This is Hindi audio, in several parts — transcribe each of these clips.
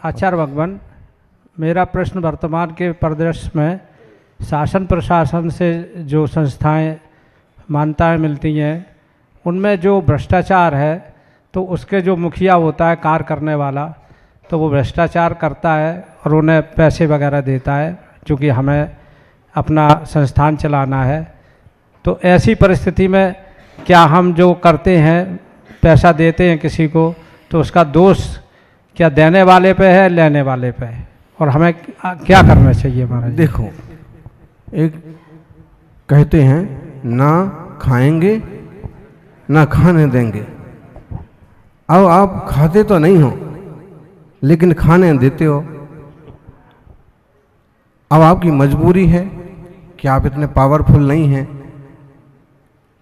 आचार्य भगवान, मेरा प्रश्न वर्तमान के परिदृश्य में शासन प्रशासन से जो संस्थाएं मान्यताएं मिलती हैं उनमें जो भ्रष्टाचार है तो उसके जो मुखिया होता है कार्य करने वाला, तो वो भ्रष्टाचार करता है और उन्हें पैसे वगैरह देता है, चूँकि हमें अपना संस्थान चलाना है। तो ऐसी परिस्थिति में क्या हम जो करते हैं पैसा देते हैं किसी को, तो उसका दोष क्या देने वाले पे है लेने वाले पे है, और हमें क्या करना चाहिए महाराज? देखो, एक कहते हैं ना खाएंगे ना खाने देंगे। अब आप खाते तो नहीं हो लेकिन खाने देते हो। अब आपकी मजबूरी है कि आप इतने पावरफुल नहीं हैं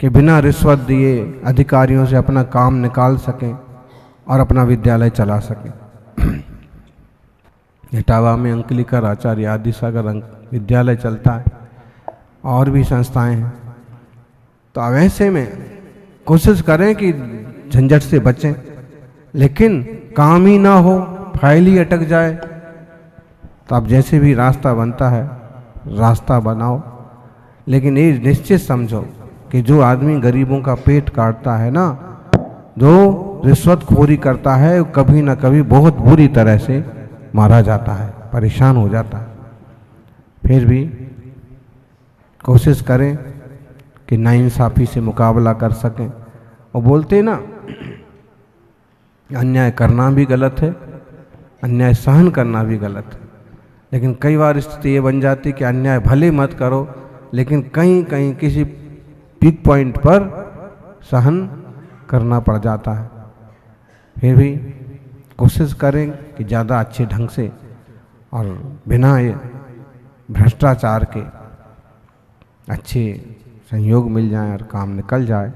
कि बिना रिश्वत दिए अधिकारियों से अपना काम निकाल सकें और अपना विद्यालय चला सकें। इटावा में अंकलिकर आचार्य आदि सागर विद्यालय चलता है और भी संस्थाएं हैं। तो अब ऐसे में कोशिश करें कि झंझट से बचें, लेकिन काम ही ना हो, फाइल ही अटक जाए, तो अब जैसे भी रास्ता बनता है रास्ता बनाओ। लेकिन ये निश्चित समझो कि जो आदमी गरीबों का पेट काटता है ना, जो रिश्वतखोरी करता है, कभी ना कभी बहुत बुरी तरह से मारा जाता है, परेशान हो जाता है। फिर भी कोशिश करें कि नाइंसाफ़ी से मुकाबला कर सकें। और बोलते ना, अन्याय करना भी गलत है, अन्याय सहन करना भी गलत है। लेकिन कई बार स्थिति ये बन जाती कि अन्याय भले मत करो, लेकिन कहीं कहीं किसी पीक पॉइंट पर सहन करना पड़ जाता है। फिर भी कोशिश करें कि ज़्यादा अच्छे ढंग से और बिना ये भ्रष्टाचार के अच्छे संयोग मिल जाए और काम निकल जाए।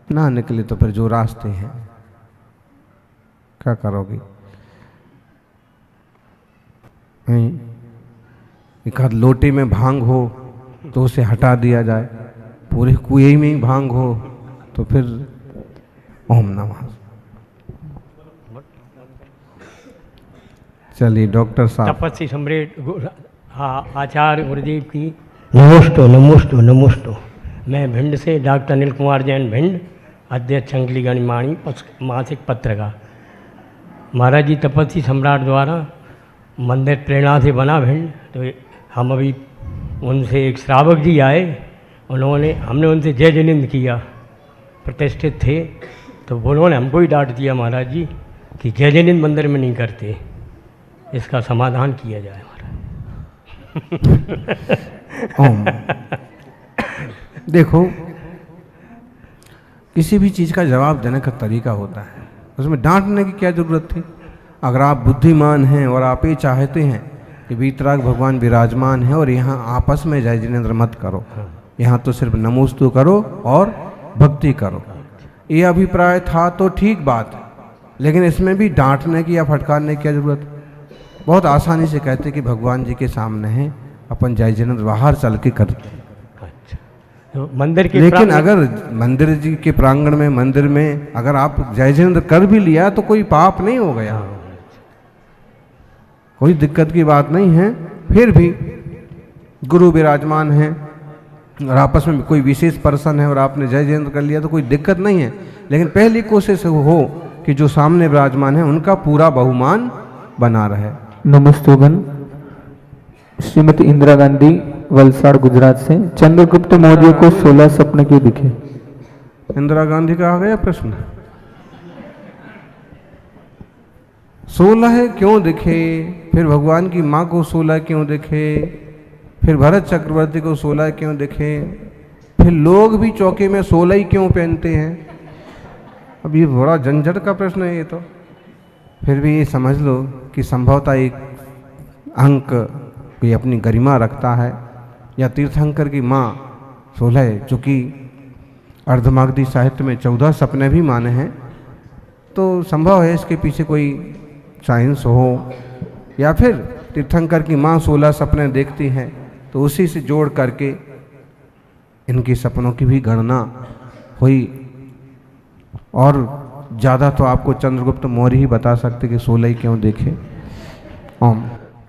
ना निकले तो फिर जो रास्ते हैं क्या करोगे? एक आध लोटे में भांग हो तो उसे हटा दिया जाए, पूरे कुएं में ही भांग हो तो फिर ओम नमः। चलिए डॉक्टर साहब। तपस्वी सम्राट आचार्य गुरुदेव की नमोस्तु नमोस्तु नमोस्तु। मैं भिंड से डॉक्टर अनिल कुमार जैन, भिंड, अध्यक्ष अंगली गणिमाणी मासिक पत्रिका। महाराज जी, तपस्वी सम्राट द्वारा मंदिर प्रेरणा से बना भिंड, तो हम अभी उनसे एक श्रावक जी आए, हमने उनसे जय जनिंद किया, प्रतिष्ठित थे, तो उन्होंने हमको ही डांट दिया महाराज जी कि जय जनिंद मंदिर में नहीं करते, इसका समाधान किया जाए महाराज। देखो, किसी भी चीज़ का जवाब देने का तरीका होता है, उसमें डांटने की क्या ज़रूरत थी? अगर आप बुद्धिमान हैं और आप ये चाहते हैं कि वीतराग भगवान विराजमान है और यहाँ आपस में जय जिनेंद्र मत करो, यहाँ तो सिर्फ नमोस्तु करो और भक्ति करो, ये अभिप्राय था तो ठीक बात है। लेकिन इसमें भी डांटने की या फटकारने की क्या ज़रूरत है? बहुत आसानी से कहते कि भगवान जी के सामने हैं, अपन जय जिनेंद्र बाहर चल के करते। तो मंदिर के लेकिन अगर मंदिर जी के प्रांगण में, मंदिर में अगर आप जय जिनेंद्र कर भी लिया तो कोई पाप नहीं हो गया, कोई दिक्कत की बात नहीं है। फिर भी गुरु विराजमान है और आपस में कोई विशेष पर्सन है और आपने जय जिनेंद्र कर लिया तो कोई दिक्कत नहीं है। लेकिन पहली कोशिश हो कि जो सामने विराजमान है उनका पूरा बहुमान बना रहे। नमस्तोगन। श्रीमती इंदिरा गांधी, वलसाड़, गुजरात से। चंद्रगुप्त मौर्य को 16 सपने क्यों दिखे? इंदिरा गांधी का आ गया प्रश्न। 16 क्यों दिखे? फिर भगवान की माँ को 16 क्यों दिखे? फिर भरत चक्रवर्ती को 16 क्यों दिखे? फिर लोग भी चौके में 16 ही क्यों पहनते हैं? अब ये बड़ा झंझट का प्रश्न है ये तो। फिर भी ये समझ लो कि संभवतः एक अंक कोई अपनी गरिमा रखता है, या तीर्थंकर की माँ 16, चूँकि अर्धमागधी साहित्य में 14 सपने भी माने हैं, तो संभव है इसके पीछे कोई साइंस हो, या फिर तीर्थंकर की माँ 16 सपने देखती हैं तो उसी से जोड़ करके इनके सपनों की भी गणना हुई। और ज़्यादा तो आपको चंद्रगुप्त मौर्य ही बता सकते कि 16 क्यों देखे। ओम।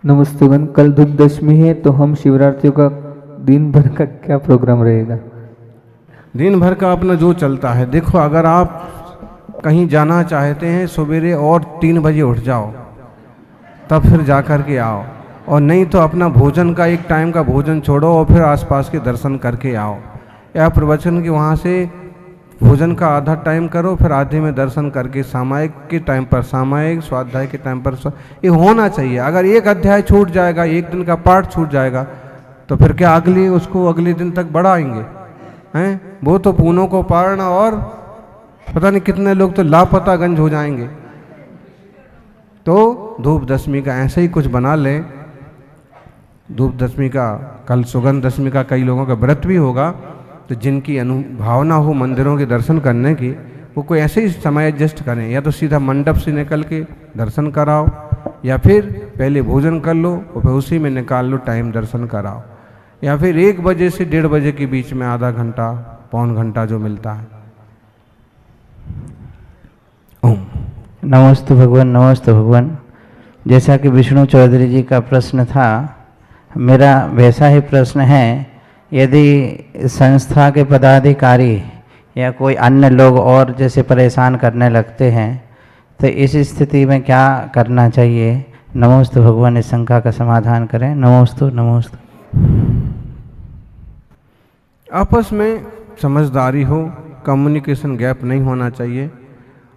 नमस्तेगन, कल धूप दशमी है तो हम शिवरात्रियों का दिन भर का क्या प्रोग्राम रहेगा? दिन भर का अपना जो चलता है, देखो अगर आप कहीं जाना चाहते हैं सवेरे और 3 बजे उठ जाओ, तब फिर जा कर के आओ, और नहीं तो अपना भोजन का एक टाइम का भोजन छोड़ो और फिर आसपास के दर्शन करके आओ, या प्रवचन के वहाँ से भोजन का आधा टाइम करो, फिर आधे में दर्शन करके सामायिक के टाइम पर सामायिक, स्वाध्याय के टाइम पर ये होना चाहिए। अगर एक अध्याय छूट जाएगा, एक दिन का पाठ छूट जाएगा, तो फिर क्या अगले दिन तक बढ़ाएंगे हैं? वो तो पूनों को पारना, और पता नहीं कितने लोग तो लापतागंज हो जाएंगे। तो धूप दशमी का ऐसे ही कुछ बना लें। धूप दशमी का, कल सुगंध दशमी का कई लोगों का व्रत भी होगा, तो जिनकी अनुभावना हो मंदिरों के दर्शन करने की, वो कोई ऐसे ही समय एडजस्ट करें, या तो सीधा मंडप से निकल के दर्शन कराओ, या फिर पहले भोजन कर लो और फिर उसी में निकाल लो टाइम दर्शन कराओ, या फिर 1 बजे से 1:30 बजे के बीच में आधा घंटा पौन घंटा जो मिलता है। ओम। नमस्ते भगवान, नमस्ते भगवान। जैसा कि विष्णु चौधरी जी का प्रश्न था, मेरा वैसा ही प्रश्न है। यदि संस्था के पदाधिकारी या कोई अन्य लोग और जैसे परेशान करने लगते हैं, तो इस स्थिति में क्या करना चाहिए? नमोस्तु भगवान, इस शंका का समाधान करें। नमोस्तु नमोस्तु। आपस में समझदारी हो, कम्युनिकेशन गैप नहीं होना चाहिए,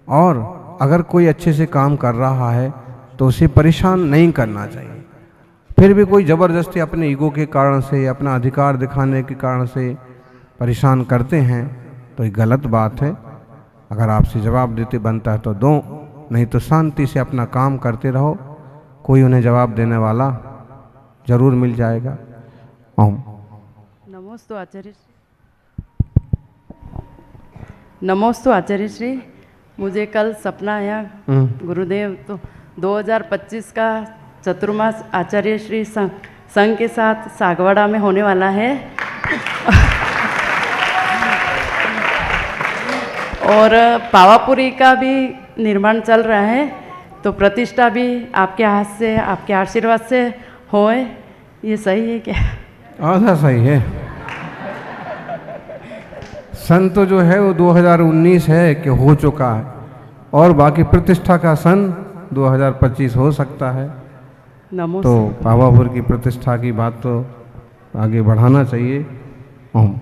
और अगर कोई अच्छे से काम कर रहा है तो उसे परेशान नहीं करना चाहिए। फिर भी कोई ज़बरदस्ती अपने ईगो के कारण से, अपना अधिकार दिखाने के कारण से परेशान करते हैं, तो ये गलत बात है। अगर आपसे जवाब देते बनता है तो दो, नहीं तो शांति से अपना काम करते रहो, कोई उन्हें जवाब देने वाला जरूर मिल जाएगा। ओम। नमोस्तु आचार्य, नमोस्तु आचार्य श्री। मुझे कल सपना आया गुरुदेव, तो 2025 का चतुर्मास आचार्य श्री संघ के साथ सागवाड़ा में होने वाला है, और पावापुरी का भी निर्माण चल रहा है, तो प्रतिष्ठा भी आपके हाथ से, आपके आशीर्वाद से होए, ये सही है क्या? आधा सही है। सन तो जो है वो 2019 है कि हो चुका है, और बाकी प्रतिष्ठा का सन 2025 हो सकता है। तो पावापुर की प्रतिष्ठा की बात तो आगे बढ़ाना चाहिए। ओम।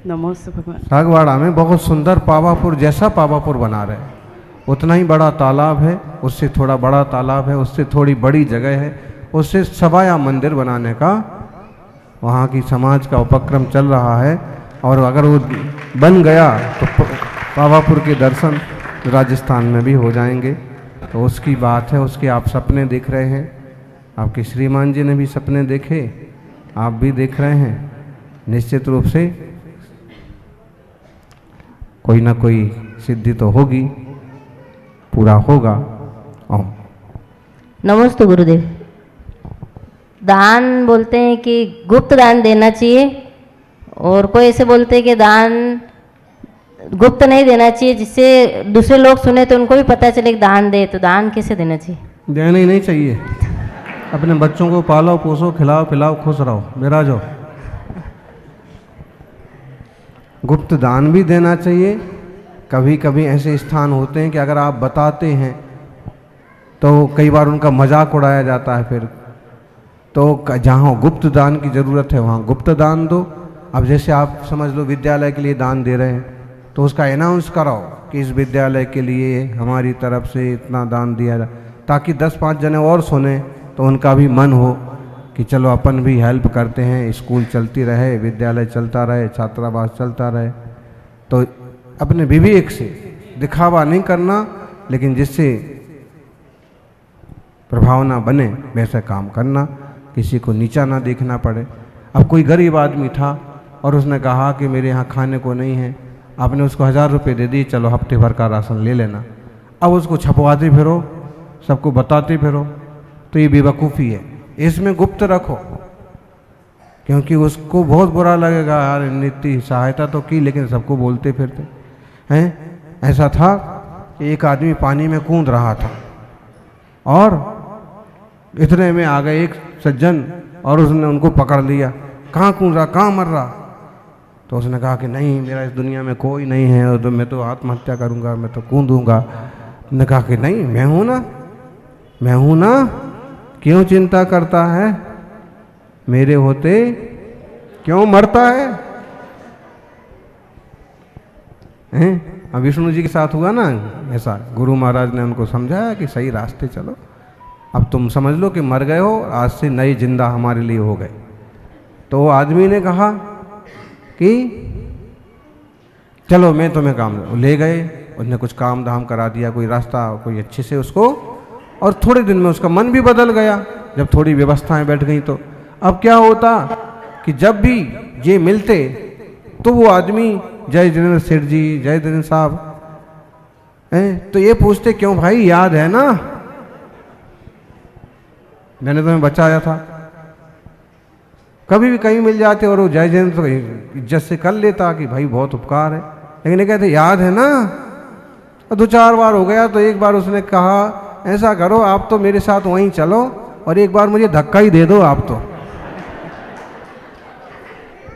नमोस्तु भगवान। सागवाड़ा में बहुत सुंदर पावापुर जैसा पावापुर बना रहे हैं, उतना ही बड़ा तालाब है, उससे थोड़ा बड़ा तालाब है, उससे थोड़ी बड़ी जगह है, उससे सवाया मंदिर बनाने का वहाँ की समाज का उपक्रम चल रहा है। और अगर वो बन गया तो पावापुर के दर्शन राजस्थान में भी हो जाएंगे। तो उसकी बात है, उसके आप सपने देख रहे हैं, आपके श्रीमान जी ने भी सपने देखे, आप भी देख रहे हैं। निश्चित रूप से कोई ना कोई सिद्धि तो होगी, पूरा होगा। ओम। नमस्ते गुरुदेव। दान बोलते हैं कि गुप्त दान देना चाहिए, और कोई ऐसे बोलते हैं कि दान गुप्त नहीं देना चाहिए, जिससे दूसरे लोग सुने तो उनको भी पता चले कि दान दे। तो दान कैसे देना चाहिए? देना ही नहीं चाहिए। अपने बच्चों को पालो, पोसो, खिलाओ, पिलाओ, खुश रहो, विराजो। गुप्त दान भी देना चाहिए। कभी कभी ऐसे स्थान होते हैं कि अगर आप बताते हैं तो कई बार उनका मजाक उड़ाया जाता है, फिर तो जहाँ गुप्त दान की ज़रूरत है वहाँ गुप्त दान दो। अब जैसे आप समझ लो विद्यालय के लिए दान दे रहे हैं, तो उसका अनाउंस कराओ कि इस विद्यालय के लिए हमारी तरफ से इतना दान दिया जाए, ताकि 10-5 जने और सुने तो उनका भी मन हो कि चलो अपन भी हेल्प करते हैं, स्कूल चलती रहे, विद्यालय चलता रहे, छात्रावास चलता रहे। तो अपने विवेक से, दिखावा नहीं करना, लेकिन जिससे प्रभाव ना बने वैसा काम करना, किसी को नीचा ना देखना पड़े। अब कोई गरीब आदमी था और उसने कहा कि मेरे यहाँ खाने को नहीं है, आपने उसको 1000 रुपये दे दिए, चलो हफ्ते भर का राशन ले लेना। अब उसको छपवाते फिरो, सबको बताते फिरो, तो ये बेवकूफ़ी है। इसमें गुप्त रखो, क्योंकि उसको बहुत बुरा लगेगा, यार नीति सहायता तो की लेकिन सबको बोलते फिरते हैं। ऐसा था कि एक आदमी पानी में कूद रहा था और इतने में आ गए एक सज्जन और उसने उनको पकड़ लिया, कहाँ कूद रहा, कहाँ मर रहा। तो उसने कहा कि नहीं, मेरा इस दुनिया में कोई नहीं है और तो मैं तो आत्महत्या करूँगा, मैं तो कूदूँगा। उसने कहा कि नहीं, मैं हूँ ना, मैं हूँ ना, क्यों चिंता करता है, मेरे होते क्यों मरता है? अब विष्णु जी के साथ हुआ ना ऐसा, गुरु महाराज ने उनको समझाया कि सही रास्ते चलो, अब तुम समझ लो कि मर गए हो, आज से नई जिंदा हमारे लिए हो गए। तो वो आदमी ने कहा कि चलो मैं तुम्हें काम ले गए, उसने कुछ काम धाम करा दिया, कोई रास्ता कोई अच्छे से उसको, और थोड़े दिन में उसका मन भी बदल गया जब थोड़ी व्यवस्थाएं बैठ गई। तो अब क्या होता कि जब भी ये मिलते तो वो आदमी जय जिनेंद्र सेठ जी, जय जिनेंद्र साहब, तो ये पूछते क्यों भाई, याद है ना मैंने तुम्हें बचाया था। कभी भी कहीं मिल जाते और वो जय जिनेंद्र तो इज्जत से कर लेता कि भाई बहुत उपकार है, लेकिन ये कहते याद है ना। और 2-4 बार हो गया तो एक बार उसने कहा ऐसा करो आप तो मेरे साथ वहीं चलो और एक बार मुझे धक्का ही दे दो आप तो।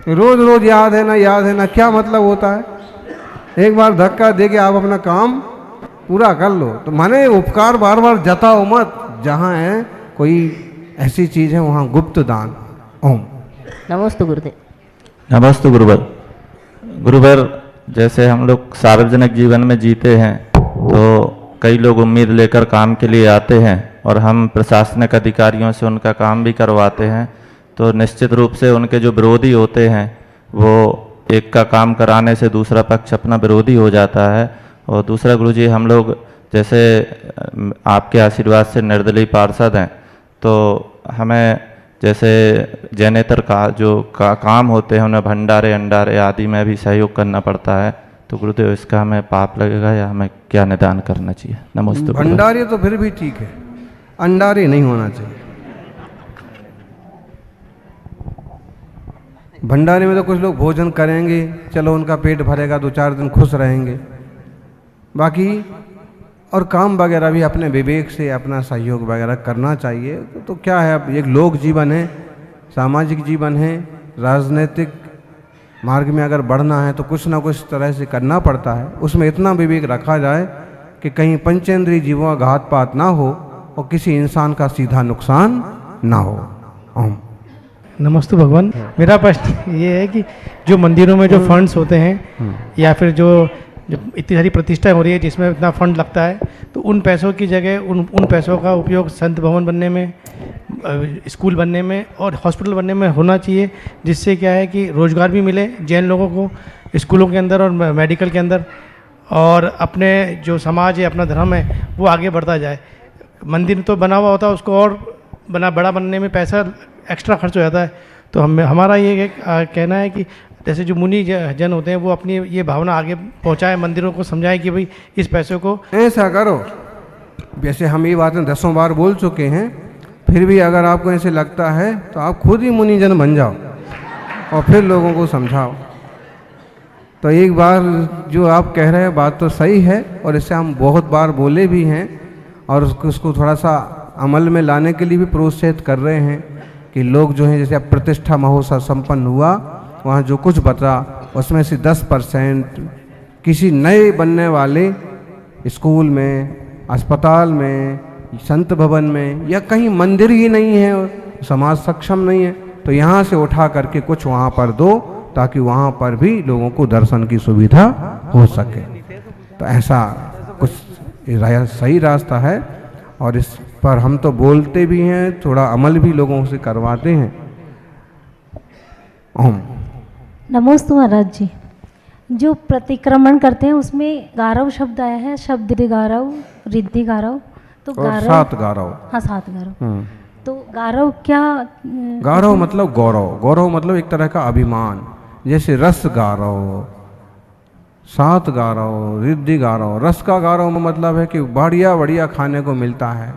रोज रोज याद है ना, याद है ना, क्या मतलब होता है? एक बार धक्का दे के आप अपना काम पूरा कर लो। तो माने उपकार बार बार जताओ मत, जहाँ है कोई ऐसी चीज है वहाँ गुप्त दान। ओम नमोस्तु गुरुदेव। नमस्ते गुरुवर। गुरुवर, जैसे हम लोग सार्वजनिक जीवन में जीते हैं तो कई लोग उम्मीद लेकर काम के लिए आते हैं और हम प्रशासनिक अधिकारियों से उनका काम भी करवाते हैं, तो निश्चित रूप से उनके जो विरोधी होते हैं वो एक का काम कराने से दूसरा पक्ष अपना विरोधी हो जाता है। और दूसरा गुरुजी, हम लोग जैसे आपके आशीर्वाद से निर्दलीय पार्षद हैं, तो हमें जैसे जैनेतर का जो काम होते हैं उन्हें भंडारे अंडारे आदि में भी सहयोग करना पड़ता है, तो गुरुदेव इसका हमें पाप लगेगा या हमें क्या निदान करना चाहिए? नमस्ते। भंडारे तो फिर भी ठीक है, अंडारे नहीं होना चाहिए। भंडारे में तो कुछ लोग भोजन करेंगे, चलो उनका पेट भरेगा, 2-4 दिन खुश रहेंगे, बाकी और काम वगैरह भी अपने विवेक से अपना सहयोग वगैरह करना चाहिए। तो क्या है, अब एक लोक जीवन है, सामाजिक जीवन है, राजनीतिक मार्ग में अगर बढ़ना है तो कुछ ना कुछ तरह से करना पड़ता है। उसमें इतना विवेक रखा जाए कि कहीं पंचेंद्रीय जीवों का घात पात ना हो और किसी इंसान का सीधा नुकसान ना हो। ओम नमस्ते भगवान। मेरा प्रश्न ये है कि जो मंदिरों में जो फंड्स होते हैं या फिर जो इतनी सारी प्रतिष्ठा हो रही है जिसमें इतना फंड लगता है, तो उन पैसों की जगह उन पैसों का उपयोग संत भवन बनने में, स्कूल बनने में और हॉस्पिटल बनने में होना चाहिए, जिससे क्या है कि रोज़गार भी मिले जैन लोगों को स्कूलों के अंदर और मेडिकल के अंदर, और अपने जो समाज है, अपना धर्म है, वो आगे बढ़ता जाए। मंदिर तो बना हुआ होता है, उसको और बड़ा बनने में पैसा एक्स्ट्रा खर्च हो जाता है। तो हमारा ये कहना है कि जैसे जो मुनि जन होते हैं वो अपनी ये भावना आगे पहुंचाए, मंदिरों को समझाए कि भाई इस पैसे को ऐसा करो। वैसे हम ये बातें 10 बार बोल चुके हैं, फिर भी अगर आपको ऐसे लगता है तो आप खुद ही मुनिजन बन जाओ और फिर लोगों को समझाओ। तो एक बार जो आप कह रहे हैं बात तो सही है और इससे हम बहुत बार बोले भी हैं और उसको थोड़ा सा अमल में लाने के लिए भी प्रोत्साहित कर रहे हैं कि लोग जो हैं, जैसे अब प्रतिष्ठा महोत्सव संपन्न हुआ, वहाँ जो कुछ बचा उसमें से 10% किसी नए बनने वाले स्कूल में, अस्पताल में, संत भवन में, या कहीं मंदिर ही नहीं है, समाज सक्षम नहीं है, तो यहाँ से उठा करके कुछ वहाँ पर दो ताकि वहाँ पर भी लोगों को दर्शन की सुविधा हो सके। तो ऐसा कुछ सही रास्ता है और इस पर हम तो बोलते भी हैं, थोड़ा अमल भी लोगों से करवाते हैं। ओम नमोस्तु महाराज जी। जो प्रतिक्रमण करते हैं उसमें गारव शब्द आया है, शब्द गारव, रिद्धि गारव, तो गारव 7 गारव। हाँ 7 गारव। तो गारव क्या? गारव मतलब गौरव, गौरव मतलब एक तरह का अभिमान, जैसे रस गारव, 7 गारव, रिद्धि गारव। रस का गारव मतलब है कि बढ़िया बढ़िया खाने को मिलता है,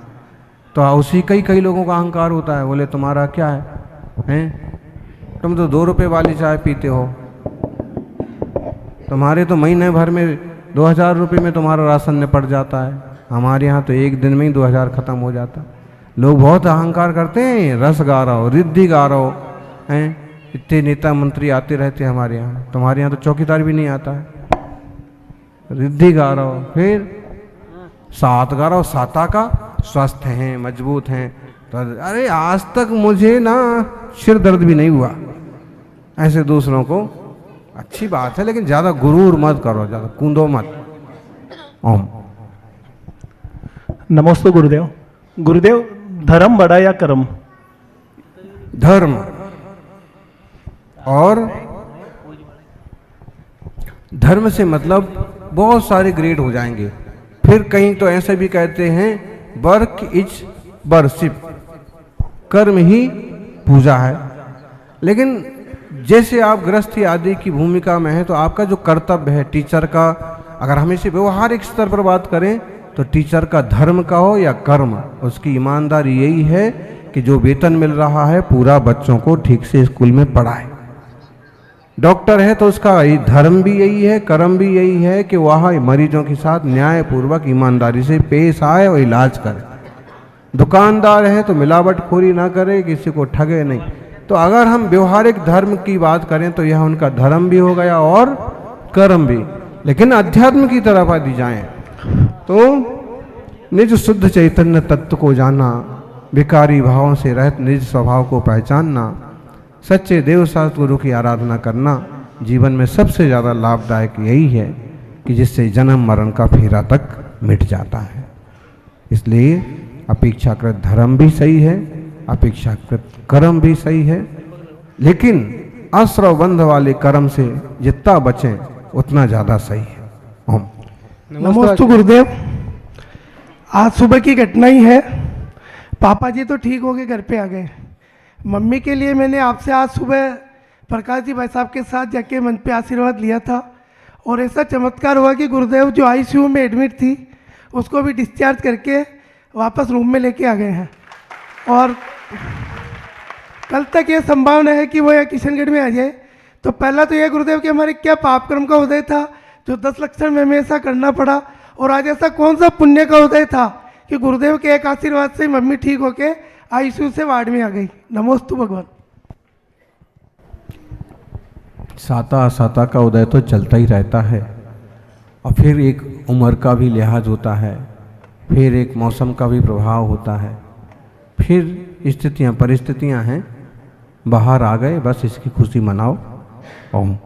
तो उसी कई लोगों का अहंकार होता है, बोले तुम्हारा क्या है? तुम तो 2 रुपये वाली चाय पीते हो, तुम्हारे तो महीने भर में 2000 रुपये में तुम्हारा राशन निपट जाता है, हमारे यहाँ तो एक दिन में ही 2000 खत्म हो जाता। लोग बहुत अहंकार करते हैं, रस गा रहा हो, रिद्धि गा रहा हो, हैं इतने नेता मंत्री आते रहते हैं हमारे यहाँ, तुम्हारे यहाँ तो चौकीदार भी नहीं आता है। रिद्धि गा रहा हो, फिर सात गा रहा हो, साता का स्वस्थ हैं, मजबूत हैं। तो अरे आज तक मुझे ना सिर दर्द भी नहीं हुआ। ऐसे दूसरों को अच्छी बात है, लेकिन ज़्यादा गुरूर मत करो, ज़्यादा कूदो मत। ओम। नमस्ते गुरुदेव। गुरुदेव, धर्म बड़ा या कर्म? धर्म और धर्म से मतलब बहुत सारे ग्रेड हो जाएंगे। फिर कहीं तो ऐसे भी कहते हैं वर्क इज वर्शिप, कर्म ही पूजा है। लेकिन जैसे आप गृहस्थी आदि की भूमिका में हैं तो आपका जो कर्तव्य है टीचर का, अगर हम इसे व्यवहारिक स्तर पर बात करें तो टीचर का धर्म का हो या कर्म, उसकी ईमानदारी यही है कि जो वेतन मिल रहा है पूरा बच्चों को ठीक से स्कूल में पढ़ाए। डॉक्टर है तो उसका धर्म भी यही है, कर्म भी यही है कि वह मरीजों के साथ न्यायपूर्वक ईमानदारी से पेश आए और इलाज करे। दुकानदार है तो मिलावटखोरी ना करे, किसी को ठगे नहीं। तो अगर हम व्यवहारिक धर्म की बात करें तो यह उनका धर्म भी हो गया और कर्म भी। लेकिन अध्यात्म की तरफ यदि जाएं तो निज शुद्ध चैतन्य तत्व को जानना, विकारी भावों से रहित निज स्वभाव को पहचानना, सच्चे देव शास्त्र गुरु की आराधना करना जीवन में सबसे ज़्यादा लाभदायक यही है कि जिससे जन्म मरण का फेरा तक मिट जाता है। इसलिए अपेक्षाकृत धर्म भी सही है, अपेक्षाकृत कर्म भी सही है, लेकिन आश्रव बंध वाले कर्म से जितना बचें उतना ज़्यादा सही है। ओम। नमस्ते गुरुदेव। आज सुबह की घटना ही है। पापा जी तो ठीक हो गए, घर पे आ गए। मम्मी के लिए मैंने आपसे आज सुबह प्रकाश जी भाई साहब के साथ जाके मन पे आशीर्वाद लिया था और ऐसा चमत्कार हुआ कि गुरुदेव जो आईसीयू में एडमिट थी उसको भी डिस्चार्ज करके वापस रूम में लेके आ गए हैं। और कल तक ये संभावना है कि वो यहाँ किशनगढ़ में आ जाए। तो पहला तो यह गुरुदेव कि हमारे क्या पाप कर्म का उदय था जो 10 लक्षण में हमें ऐसा करना पड़ा, और आज ऐसा कौन सा पुण्य का उदय था कि गुरुदेव के एक आशीर्वाद से मम्मी ठीक होके आईसीयू से वार्ड में आ गई। नमोस्तु भगवान। साता साता का उदय तो चलता ही रहता है, और फिर एक उम्र का भी लिहाज होता है, फिर एक मौसम का भी प्रभाव होता है, फिर स्थितियाँ परिस्थितियाँ हैं, बाहर आ गए, बस इसकी खुशी मनाओ। ओम।